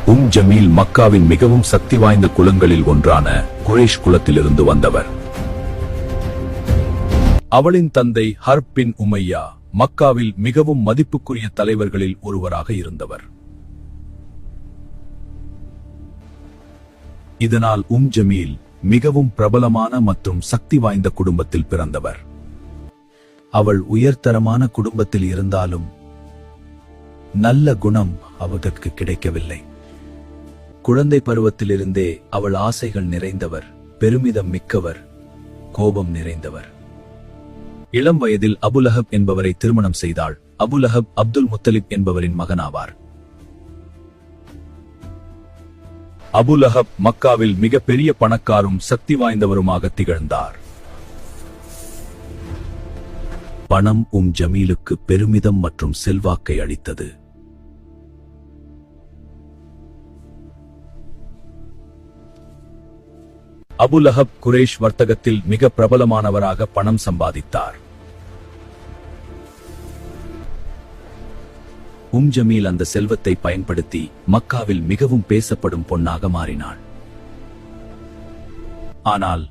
ஜமீல் மக்காவின் மிகவும் சக்தி வாய்ந்த குலங்களில் ஒன்றான குறைஷ் குலத்திலிருந்து வந்தவர். அவளின் தந்தை ஹர்ப் பின் உமையா மக்காவில் மிகவும் மதிப்புக்குரிய தலைவர்களில் ஒருவராக இருந்தவர். இதனால் ஜமீல் மிகவும் பிரபலமான மற்றும் சக்தி வாய்ந்த குடும்பத்தில் பிறந்தவர். அவள் உயர்தரமான குடும்பத்தில் இருந்தாலும் நல்ல குணம் அவருக்கு கிடைக்கவில்லை. குழந்தை பருவத்திலிருந்தே அவள் ஆசைகள் நிறைந்தவர், பெருமிதம் மிக்கவர், கோபம் நிறைந்தவர். இளம் வயதில் அபுலஹப் என்பவரை திருமணம் செய்தாள். அபுலஹப் அப்துல் முத்தலிப் என்பவரின் மகனாவார். அபுலஹப் மக்காவில் மிக பெரிய பணக்காரும் சக்தி வாய்ந்தவருமாக திகழ்ந்தார். பணம் ஜமீலுக்கு பெருமிதம் மற்றும் செல்வாக்கை அளித்தது. அபுலஹப் குரேஷ் வர்த்தகத்தில் மிக பிரபலமானவராக பணம் சம்பாதித்தார். ஜமீல் அந்த செல்வத்தை பயன்படுத்தி மக்காவில் மிகவும் பேசப்படும் பொன்னாக மாறினாள். ஆனால்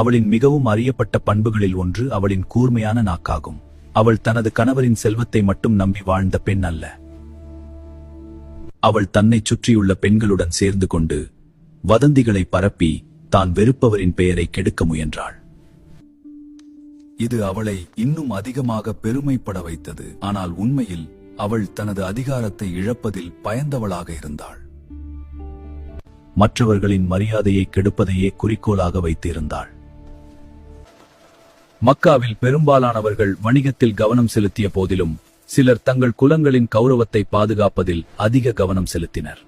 அவளின் மிகவும் அறியப்பட்ட பண்புகளில் ஒன்று அவளின் கூர்மையான நாக்காகும். அவள் தனது கணவரின் செல்வத்தை மட்டும் நம்பி வாழ்ந்த பெண் அல்ல. அவள் தன்னை சுற்றியுள்ள பெண்களுடன் சேர்ந்து கொண்டு வதந்திகளை பரப்பி தான் வெறுப்பவரின் பெயரை கெடுக்க முயன்றாள். இது அவளை இன்னும் அதிகமாக பெருமைப்பட வைத்தது. ஆனால் உண்மையில் அவள் தனது அதிகாரத்தை இழப்பதில் பயந்தவளாக இருந்தாள். மற்றவர்களின் மரியாதையை கெடுப்பதையே குறிக்கோளாக வைத்திருந்தாள். மக்காவில் பெரும்பாலானவர்கள் வணிகத்தில் கவனம் செலுத்திய போதிலும் சிலர் தங்கள் குலங்களின் கௌரவத்தை பாதுகாப்பதில் அதிக கவனம் செலுத்தினர்.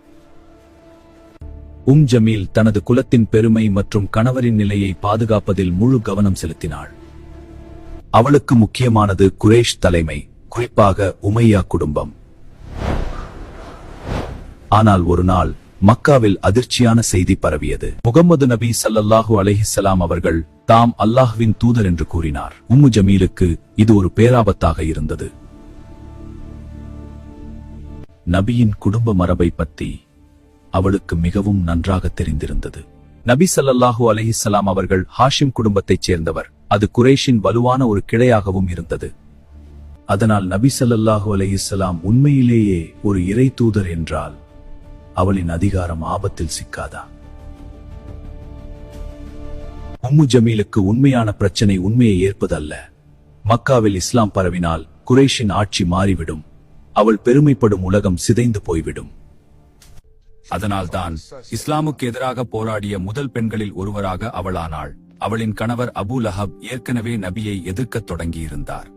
ஜமீல் தனது குலத்தின் பெருமை மற்றும் கணவரின் நிலையை பாதுகாப்பதில் முழு கவனம் செலுத்தினாள். அவளுக்கு முக்கியமானது குரேஷ் தலைமை, குறிப்பாக உமையா குடும்பம். ஆனால் ஒரு நாள் மக்காவில் அதிர்ச்சியான செய்தி பரவியது. முகம்மது நபி ஸல்லல்லாஹு அலைஹிஸ்ஸலாம் அவர்கள் தாம் அல்லாஹ்வின் தூதர் என்று கூறினார். ஜமீலுக்கு இது ஒரு பேராபத்தாக இருந்தது. நபியின் குடும்ப மரபை பற்றி அவளுக்கு மிகவும் நன்றாக தெரிந்திருந்தது. நபி ஸல்லல்லாஹு அலைஹிஸ்ஸலாம் அவர்கள் ஹாஷிம் குடும்பத்தைச் சேர்ந்தவர். அது குரேஷின் வலுவான ஒரு கிளையாகவும் இருந்தது. அதனால் நபி ஸல்லல்லாஹு அலைஹிஸ்ஸலாம் உண்மையிலேயே ஒரு இறை தூதர் என்றால் அவளின் அதிகாரம் ஆபத்தில் சிக்காதா? ஜமீலுக்கு உண்மையான பிரச்சனை உண்மையை ஏற்பதல்ல. மக்காவில் இஸ்லாம் பரவினால் குரேஷின் ஆட்சி மாறிவிடும். அவள் பெருமைப்படும் உலகம் சிதைந்து போய்விடும். அதனால்தான் இஸ்லாமுக்கு எதிராக போராடிய முதல் பெண்களில் ஒருவராக அவளானாள். அவளின் கணவர் அபூ லஹப் ஏற்கனவே நபியை எதிர்க்கத் தொடங்கியிருந்தார்.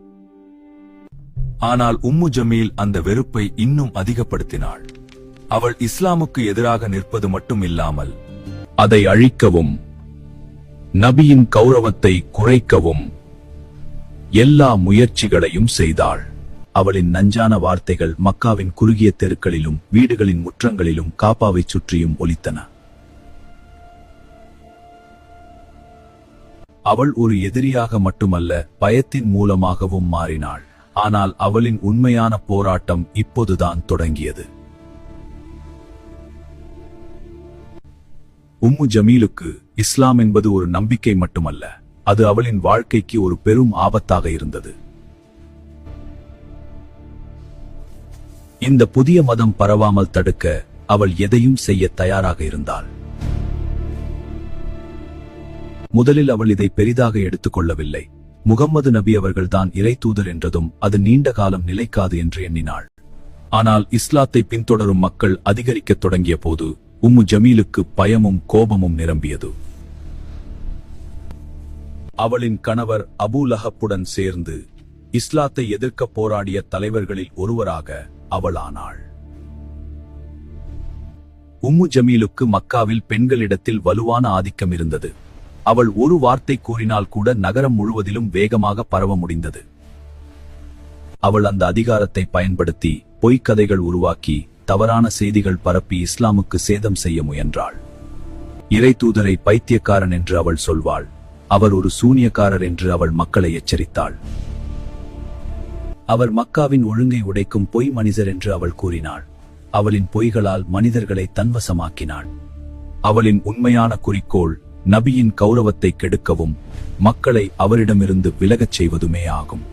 ஆனால் ஜமீல் அந்த வெறுப்பை இன்னும் அதிகப்படுத்தினாள். அவள் இஸ்லாமுக்கு எதிராக நிற்பது மட்டும் இல்லாமல் அதை அழிக்கவும் நபியின் கௌரவத்தை குறைக்கவும் எல்லா முயற்சிகளையும் செய்தாள். அவளின் நஞ்சான வார்த்தைகள் மக்காவின் குறுகிய தெருக்களிலும் வீடுகளின் முற்றங்களிலும் காபாவை சுற்றியும் ஒலித்தன. அவள் ஒரு எதிரியாக மட்டுமல்ல, பயத்தின் மூலமாகவும் மாறினாள். ஆனால் அவளின் உண்மையான போராட்டம் இப்போதுதான் தொடங்கியது. ஜமீலுக்கு இஸ்லாம் என்பது ஒரு நம்பிக்கை மட்டுமல்ல, அது அவளின் வாழ்க்கைக்கு ஒரு பெரும் ஆபத்தாக இருந்தது. இந்த புதிய மதம் பரவாமல் தடுக்க அவள் எதையும் செய்ய தயாராக இருந்தாள். முதலில் அவள் இதை பெரிதாக எடுத்துக் கொள்ளவில்லை. முகம்மது நபி அவர்கள்தான் இறை தூதர் என்றதும் அது நீண்ட காலம் நிலைக்காது என்று எண்ணினாள். ஆனால் இஸ்லாத்தை பின்தொடரும் மக்கள் அதிகரிக்கத் தொடங்கிய போது ஜமீலுக்கு பயமும் கோபமும் நிரம்பியது. அவளின் கணவர் அபூ லஹப்புடன் சேர்ந்து இஸ்லாத்தை எதிர்க்க போராடிய தலைவர்களில் ஒருவராக அவளானாள். ஜமீலுக்கு மக்காவில் பெண்களிடத்தில் வலுவான ஆதிக்கம் இருந்தது. அவள் ஒரு வார்த்தை கூறினால் கூட நகரம் முழுவதிலும் வேகமாக பரவ முடிந்தது. அவள் அந்த அதிகாரத்தை பயன்படுத்தி பொய்க்கதைகள் உருவாக்கி தவறான செய்திகள் பரப்பி இஸ்லாமுக்கு சேதம் செய்ய முயன்றாள். இறை தூதரை பைத்தியக்காரன் என்று அவள் சொல்வாள். அவர் ஒரு சூனியக்காரர் என்று அவள் மக்களை எச்சரித்தாள். அவர் மக்காவின் ஒழுங்கை உடைக்கும் பொய் மனிதர் என்று அவள் கூறினாள். அவளின் பொய்களால் மனிதர்களை தன்வசமாக்கினாள். அவளின் உண்மையான குறிக்கோள் நபியின் கௌரவத்தை கெடுக்கவும் மக்களை அவரிடமிருந்து விலகச் செய்வதுமே ஆகும்.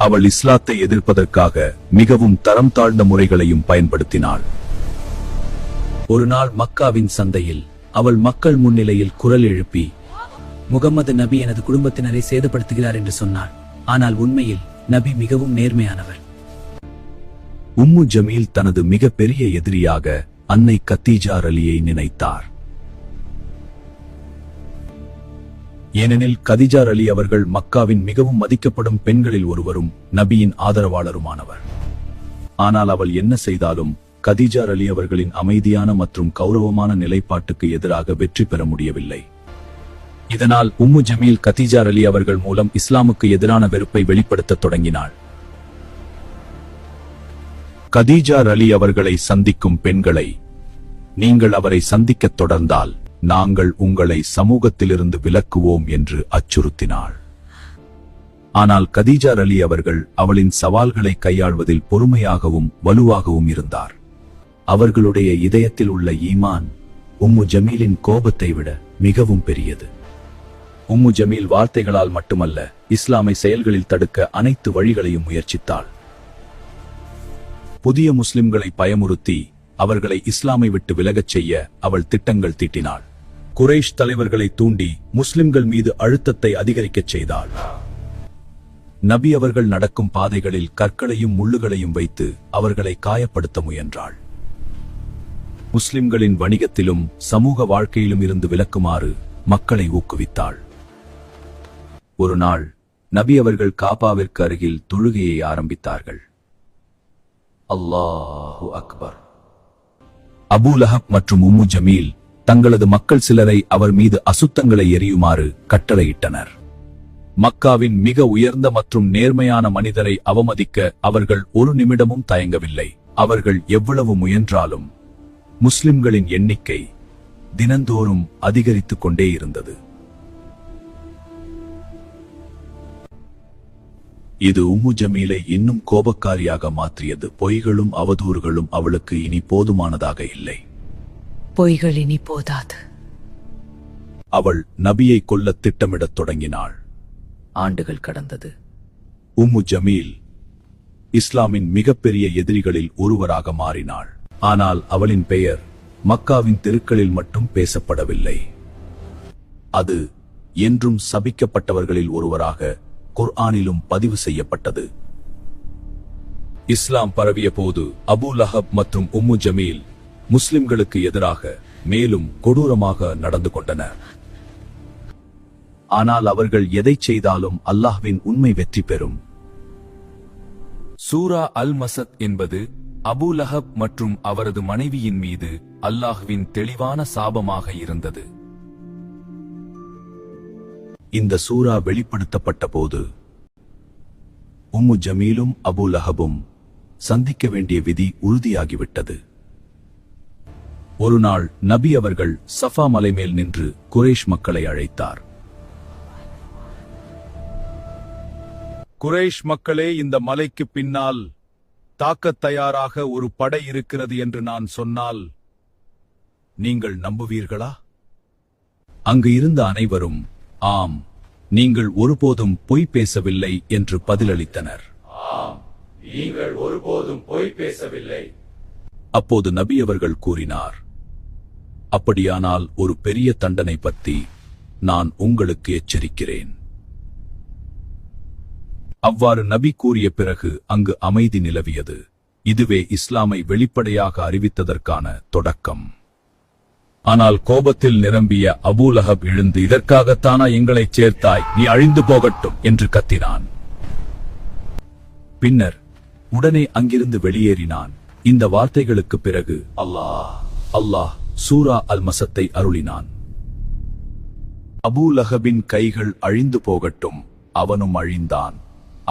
அவள் இஸ்லாத்தை எதிர்ப்பதற்காக மிகவும் தரம் தாழ்ந்த முறைகளையும் பயன்படுத்தினாள். ஒரு நாள் மக்காவின் சந்தையில் அவள் மக்கள் முன்னிலையில் குரல் எழுப்பி, முகம்மது நபி எனது குடும்பத்தினரை சேதப்படுத்துகிறார் என்று சொன்னார். ஆனால் உண்மையில் நபி மிகவும் நேர்மையானவர். உம்மு ஜமீல் தனது மிக பெரிய எதிரியாக அன்னை கத்தீஜா ரலியை நினைத்தார். ஏனெனில் கதீஜா அலி அவர்கள் மக்காவின் மிகவும் மதிக்கப்படும் பெண்களில் ஒருவரும் நபியின் ஆதரவாளருமானவர். ஆனால் அவள் என்ன செய்தாலும் கதீஜா அலி அவர்களின் அமைதியான மற்றும் கௌரவமான நிலைப்பாட்டுக்கு எதிராக வெற்றி பெற முடியவில்லை. இதனால் உம்மு ஜமீல் கதீஜா அலி அவர்கள் மூலம் இஸ்லாமுக்கு எதிரான வெறுப்பை வெளிப்படுத்த தொடங்கினாள். கதீஜா அலி அவர்களை சந்திக்கும் பெண்களை, நீங்கள் அவரை சந்திக்கத் தொடர்ந்தால் நாங்கள் உங்களை சமூகத்திலிருந்து விலக்குவோம் என்று அச்சுறுத்தினாள். ஆனால் கதீஜா அலி அவர்கள் அவளின் சவால்களை கையாள்வதில் பொறுமையாகவும் வலுவாகவும் இருந்தார். அவர்களுடைய இதயத்தில் உள்ள ஈமான் உம்மு ஜமீலின் கோபத்தை விட மிகவும் பெரியது. உம்மு ஜமீல் வார்த்தைகளால் மட்டுமல்ல, இஸ்லாமை செயல்களில் தடுக்க அனைத்து வழிகளையும் முயற்சித்தாள். புதிய முஸ்லிம்களை பயமுறுத்தி அவர்களை இஸ்லாமை விட்டு விலகச் செய்ய அவள் திட்டங்கள் தீட்டினாள். குறைஷ் தலைவர்களை தூண்டி முஸ்லிம்கள் மீது அழுத்தத்தை அதிகரிக்கச் செய்தாள். நபி அவர்கள் நடக்கும் பாதைகளில் கற்களையும் முள்ளுகளையும் வைத்து அவர்களை காயப்படுத்த முயன்றாள். முஸ்லிம்களின் வணிகத்திலும் சமூக வாழ்க்கையிலும் இருந்து விலக்குமாறு மக்களை ஊக்குவித்தாள். ஒரு நாள் நபி அவர்கள் காபாவிற்கு அருகில் தொழுகையை ஆரம்பித்தார்கள். அல்லாஹு அக்பர். அபூ லஹப் மற்றும் உம்மு ஜமீல் தங்களது மக்கள் சிலரை அவர் மீது அசுத்தங்களை எரியுமாறு கட்டளையிட்டனர். மக்காவின் மிக உயர்ந்த மற்றும் நேர்மையான மனிதரை அவமதிக்க அவர்கள் ஒரு நிமிடமும் தயங்கவில்லை. அவர்கள் எவ்வளவு முயன்றாலும் முஸ்லிம்களின் எண்ணிக்கை தினந்தோறும் அதிகரித்துக் கொண்டே இருந்தது. இது உம்மு ஜமீலை இன்னும் கோபக்காரியாக மாற்றியது. பொய்களும் அவதூறுகளும் அவளுக்கு இனி போதுமானதாக இல்லை. பொய்கள் இனி போதாது. அவள் நபியை கொல்ல திட்டமிடத் தொடங்கினாள். ஆண்டுகள் கடந்தது. உம்மு ஜமீல் இஸ்லாமின் மிகப்பெரிய எதிரிகளில் ஒருவராக மாறினாள். ஆனால் அவளின் பெயர் மக்காவின் தெருக்களில் மட்டும் பேசப்படவில்லை. அது என்றும் சபிக்கப்பட்டவர்களில் ஒருவராக குர்ஆனிலும் பதிவு செய்யப்பட்டது. இஸ்லாம் பரவிய போது அபூ லஹப் மற்றும் உம்மு ஜமீல் முஸ்லிம்களுக்கு எதிராக மேலும் கொடூரமாக நடந்து கொண்டனர். ஆனால் அவர்கள் எதை செய்தாலும் அல்லாஹ்வின் உண்மை வெற்றி பெறும். சூரா அல் மசத் என்பது அபூ லஹப் மற்றும் அவரது மனைவியின் மீது அல்லாஹ்வின் தெளிவான சாபமாக இருந்தது. இந்த சூரா வெளிப்படுத்தப்பட்ட போது உம்மு ஜமீலும் அபூ லஹபும் சந்திக்க வேண்டிய விதி உறுதியாகிவிட்டது. ஒரு நாள் நபி அவர்கள் சஃபா மலை மேல் நின்று குறைஷ் மக்களை அழைத்தார். குறைஷ் மக்களே, இந்த மலைக்கு பின்னால் தாக்கத் தயாராக ஒரு படை இருக்கிறது என்று நான் சொன்னால் நீங்கள் நம்புவீர்களா? அங்கு இருந்த அனைவரும் ஆம், நீங்கள் ஒருபோதும் பொய் பேசவில்லை என்று பதிலளித்தனர். அப்போது நபி அவர்கள் கூறினார், அப்படியானால் ஒரு பெரிய தண்டனை பற்றி நான் உங்களுக்கு எச்சரிக்கிறேன். அவ்வாறு நபி கூறிய பிறகு அங்கு அமைதி நிலவியது. இதுவே இஸ்லாமை வெளிப்படையாக அறிவித்ததற்கான தொடக்கம். ஆனால் கோபத்தில் நிரம்பிய அபூ லஹப் எழுந்து, இதற்காகத்தானா எங்களைச் சேர்த்தாய், நீ அழிந்து போகட்டும் என்று கத்தினான். பின்னர் உடனே அங்கிருந்து வெளியேறினான். இந்த வார்த்தைகளுக்கு பிறகு அல்லாஹ் சூரா அல் மசத்தை அருளினான். அபூ லஹபின் கைகள் அழிந்து போகட்டும், அவனும் அழிந்தான்.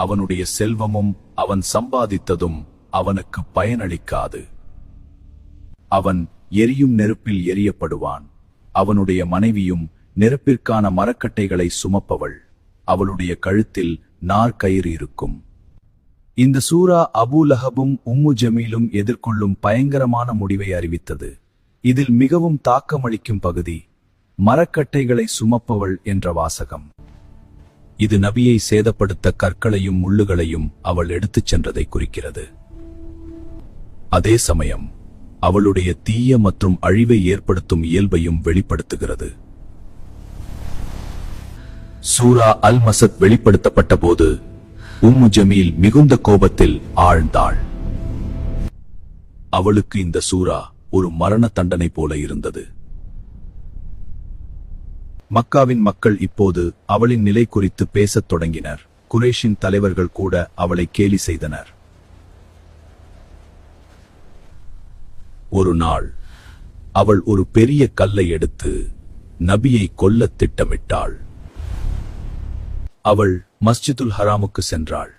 அவனுடைய செல்வமும் அவன் சம்பாதித்ததும் அவனுக்கு பயனளிக்காது. அவன் எரியும் நெருப்பில் எரியப்படுவான். அவனுடைய மனைவியும் நெருப்பிற்கான மரக்கட்டைகளை சுமப்பவள். அவளுடைய கழுத்தில் நார் கயிறு இருக்கும். இந்த சூரா அபூ லஹபும் உம்மு ஜமீலும் எதிர்கொள்ளும் பயங்கரமான முடிவை அறிவித்தது. இதில் மிகவும் தாக்கமளிக்கும் பகுதி மரக்கட்டைகளை சுமப்பவள் என்ற வாசகம். இது நபியை சேதப்படுத்த கற்களையும் முள்ளுகளையும் அவள் எடுத்துச் சென்றதை குறிக்கிறது. அதே சமயம் அவளுடைய தீய மற்றும் அழிவை ஏற்படுத்தும் இயல்பையும் வெளிப்படுத்துகிறது. சூரா அல் மசத் வெளிப்படுத்தப்பட்ட போது உம்மு ஜமீல் மிகுந்த கோபத்தில் ஆழ்ந்தாள். அவளுக்கு இந்த சூரா ஒரு மரண தண்டனை போல இருந்தது. மக்காவின் மக்கள் இப்போது அவளின் நிலை குறித்து பேசத் தொடங்கினர். குரேஷின் தலைவர்கள் கூட அவளை கேலி செய்தனர். ஒரு நாள் அவள் ஒரு பெரிய கல்லை எடுத்து நபியை கொல்லத் திட்டமிட்டாள். அவள் மஸ்ஜிதுல் ஹராமுக்கு சென்றாள்.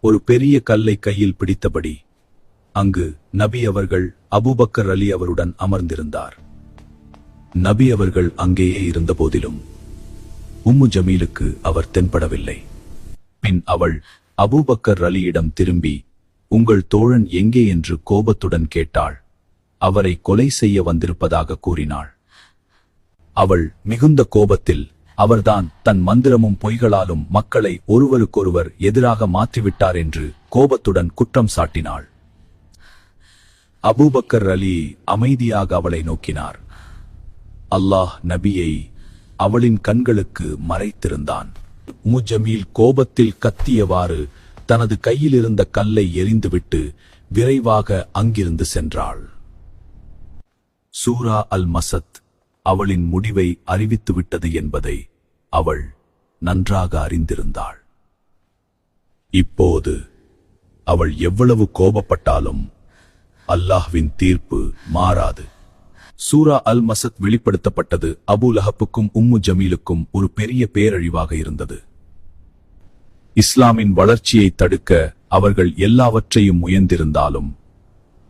ஒரு பெரிய கல்லை கையில் பிடித்தபடி அங்கு நபி அவர்கள் அபூபக்கர் அலி அவருடன் அமர்ந்திருந்தார். நபி அவர்கள் அங்கேயே இருந்த போதிலும் உம்மு ஜமீலுக்கு அவர் தென்படவில்லை. பின் அவள் அபூபக்கர் அலியிடம் திரும்பி, உங்கள் தோழன் எங்கே என்று கோபத்துடன் கேட்டாள். அவரை கொலை செய்ய வந்திருப்பதாக கூறினாள். அவள் மிகுந்த கோபத்தில் அவர்தான் தன் மந்திரமும் பொய்களாலும் மக்களை ஒருவருக்கொருவர் எதிராக மாற்றிவிட்டார் என்று கோபத்துடன் குற்றம் சாட்டினாள். அபூபக்கர் அலி அமைதியாக அவளை நோக்கினார். அல்லாஹ் நபியை அவளின் கண்களுக்கு மறைத்திருந்தான். உம்மு ஜமீல் கோபத்தில் கத்தியவாறு தனது கையில் இருந்த கல்லை எறிந்துவிட்டு விரைவாக அங்கிருந்து சென்றாள். சூரா அல் மசத் அவளின் முடிவை அறிவித்துவிட்டது என்பதை அவள் நன்றாக அறிந்திருந்தாள். இப்போது அவள் எவ்வளவு கோபப்பட்டாலும் அல்லாஹ்வின் தீர்ப்பு மாறாது. சூரா அல் மசத் வெளிப்படுத்தப்பட்டது அபூ லஹப்புக்கும் உம்மு ஜமீலுக்கும் ஒரு பெரிய பேரழிவாக இருந்தது. இஸ்லாமின் வளர்ச்சியை தடுக்க அவர்கள் எல்லாவற்றையும் முயன்றிருந்தாலும்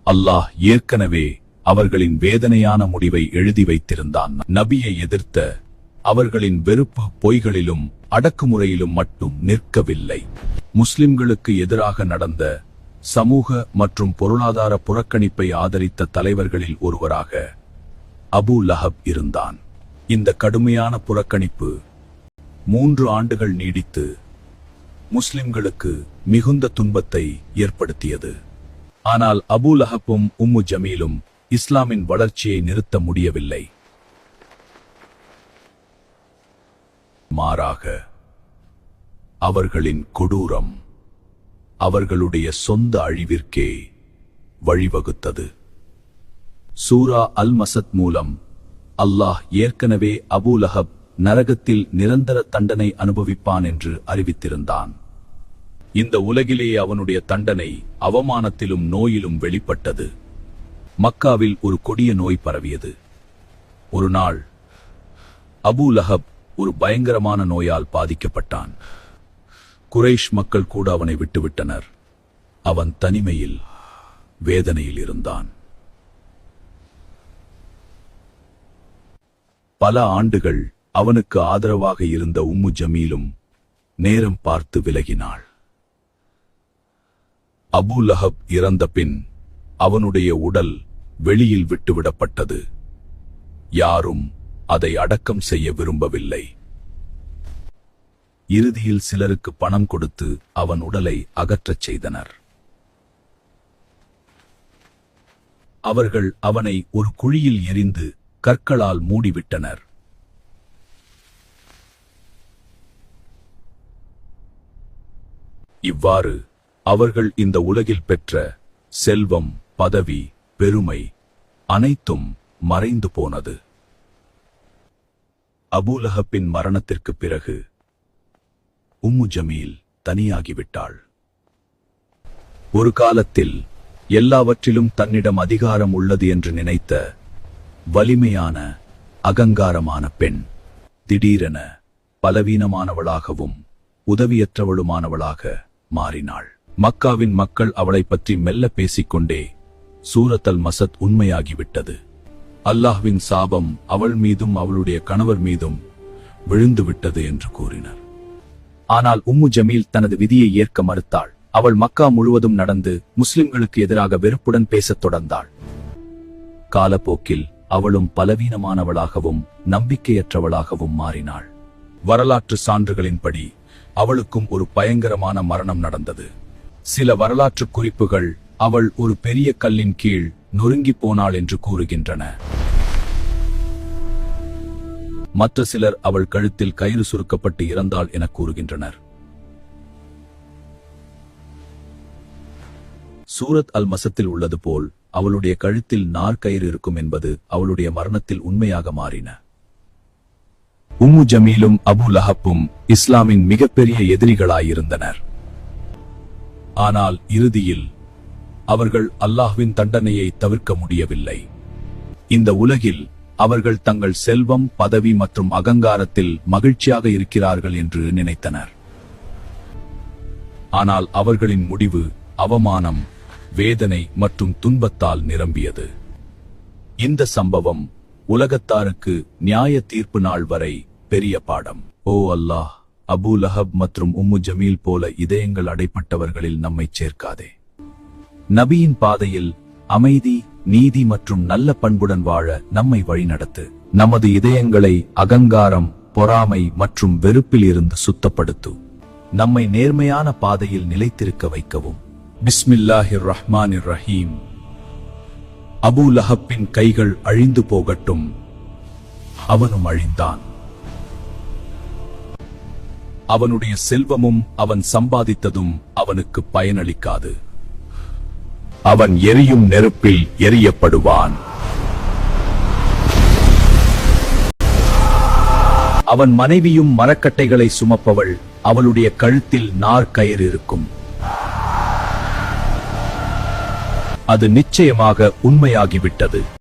அல்லாஹ் ஏற்கனவே அவர்களின் வேதனையான முடிவை எழுதி வைத்திருந்தான். நபியை எதிர்த்த அவர்களின் வெறுப்பு பொய்களிலும் அடக்குமுறையிலும் மட்டும் நிற்கவில்லை. முஸ்லிம்களுக்கு எதிராக நடந்த சமூக மற்றும் பொருளாதார புறக்கணிப்பை ஆதரித்த தலைவர்களில் ஒருவராக அபூ லஹப் இருந்தான். இந்த கடுமையான புறக்கணிப்பு 3 ஆண்டுகள் நீடித்து முஸ்லிம்களுக்கு மிகுந்த துன்பத்தை ஏற்படுத்தியது. ஆனால் அபூ லஹப்பும் உம்மு ஜமீலும் இஸ்லாமின் வளர்ச்சியை நிறுத்த முடியவில்லை. மாறாக அவர்களின் கொடூரம் அவர்களுடைய சொந்த அழிவிற்கே வழிவகுத்தது. சூரா அல் மசத் மூலம் அல்லாஹ் ஏற்கனவே அபூ லஹப் நரகத்தில் நிரந்தர தண்டனை அனுபவிப்பான் என்று அறிவித்திருந்தான். இந்த உலகிலேயே அவனுடைய தண்டனை அவமானத்திலும் நோயிலும் வெளிப்பட்டது. மக்காவில் ஒரு கொடிய நோய் பரவியது. ஒரு நாள் அபூ லஹப் ஒரு பயங்கரமான நோயால் பாதிக்கப்பட்டான். குரைஷ் மக்கள் கூட அவனை விட்டுவிட்டனர். அவன் தனிமையில் வேதனையில் இருந்தான். பல ஆண்டுகள் அவனுக்கு ஆதரவாக இருந்த உம்மு ஜமீலும் நேரம் பார்த்து விலகினாள். அபூ லஹப் இறந்த பின் அவனுடைய உடல் வெளியில் விட்டுவிடப்பட்டது. யாரும் அதை அடக்கம் செய்ய விரும்பவில்லை. இறுதியில் சிலருக்கு பணம் கொடுத்து அவன் உடலை அகற்றச் செய்தனர். அவர்கள் அவனை ஒரு குழியில் எறிந்து கற்களால் மூடிவிட்டனர். இவ்வாறு அவர்கள் இந்த உலகில் பெற்ற செல்வம், பதவி, பெருமை அனைத்தும் மறைந்து போனது. அபூ லஹப்பின் மரணத்திற்கு பிறகு உம்மு ஜமீல் தனியாகிவிட்டாள். ஒரு காலத்தில் எல்லாவற்றிலும் தன்னிடம் அதிகாரம் உள்ளது என்று நினைத்த வலிமையான அகங்காரமான பெண் திடீரென பலவீனமானவளாகவும் உதவியற்றவளுமானவளாக மாறினாள். மக்காவின் மக்கள் அவளை பற்றி மெல்ல பேசிக்கொண்டே சூரத் அல் மசத் உண்மையாகிவிட்டது. அல்லாஹ்வின் சாபம் அவள் மீதும் அவளுடைய கணவர் மீதும் விழுந்துவிட்டது என்று கூறினர். ஆனால் உம்மு ஜமீல் தனது விதியை ஏற்க மறுத்தாள். அவள் மக்கா முழுவதும் நடந்து முஸ்லிம்களுக்கு எதிராக வெறுப்புடன் பேசத் தொடர்ந்தாள். காலப்போக்கில் அவளும் பலவீனமானவளாகவும் நம்பிக்கையற்றவளாகவும் மாறினாள். வரலாற்று சான்றுகளின்படி அவளுக்கும் ஒரு பயங்கரமான மரணம் நடந்தது. சில வரலாற்று குறிப்புகள் அவள் ஒரு பெரிய கல்லின் கீழ் நொறுங்கி போனாள் என்று கூறுகின்றன. மற்ற சிலர் அவள் கழுத்தில் கயிறு சுருக்கப்பட்டு இறந்தாள் என கூறுகின்றனர். சூரத் அல் மசத்தில் உள்ளது போல் அவளுடைய கழுத்தில் நார்கயிறு இருக்கும் என்பது அவளுடைய மரணத்தில் உண்மையாக மாறின. உம்மு ஜமீலும் அபு லஹப்பும் இஸ்லாமின் மிகப்பெரிய எதிரிகளாயிருந்தனர். ஆனால் இறுதியில் அவர்கள் அல்லாஹ்வின் தண்டனையை தவிர்க்க முடியவில்லை. இந்த உலகில் அவர்கள் தங்கள் செல்வம், பதவி மற்றும் அகங்காரத்தில் மகிழ்ச்சியாக இருக்கிறார்கள் என்று நினைத்தனர். ஆனால் அவர்களின் முடிவு அவமானம், வேதனை மற்றும் துன்பத்தால் நிரம்பியது. இந்த சம்பவம் உலகத்தாருக்கு நியாய தீர்ப்பு நாள் வரை பெரிய பாடம். ஓ அல்லாஹ், அபு லஹப் மற்றும் உம்மு ஜமீல் போல இதயங்கள் அடைப்பட்டவர்களில் நம்மை சேர்க்காதே. நபியின் பாதையில் அமைதி, நீதி மற்றும் நல்ல பண்புடன் வாழ நம்மை வழிநடத்து. நமது இதயங்களை அகங்காரம், பொறாமை மற்றும் வெறுப்பில் இருந்து சுத்தப்படுத்து. நம்மை நேர்மையான பாதையில் நிலைத்திருக்க வைக்கவும். பிஸ்மில்லாஹிர் ரஹ்மானிர் ரஹீம். அபு லஹப்பின் கைகள் அழிந்து போகட்டும். அவனும் அழிந்தான். அவனுடைய செல்வமும் அவன் சம்பாதித்ததும் அவனுக்கு பயனளிக்காது. அவன் எரியும் நெருப்பில் எரியப்படுவான். அவன் மனைவியும் மரக்கட்டைகளை சுமப்பவள். அவளுடைய கழுத்தில் நார்கயிறு இருக்கும். அது நிச்சயமாக உண்மையாகிவிட்டது.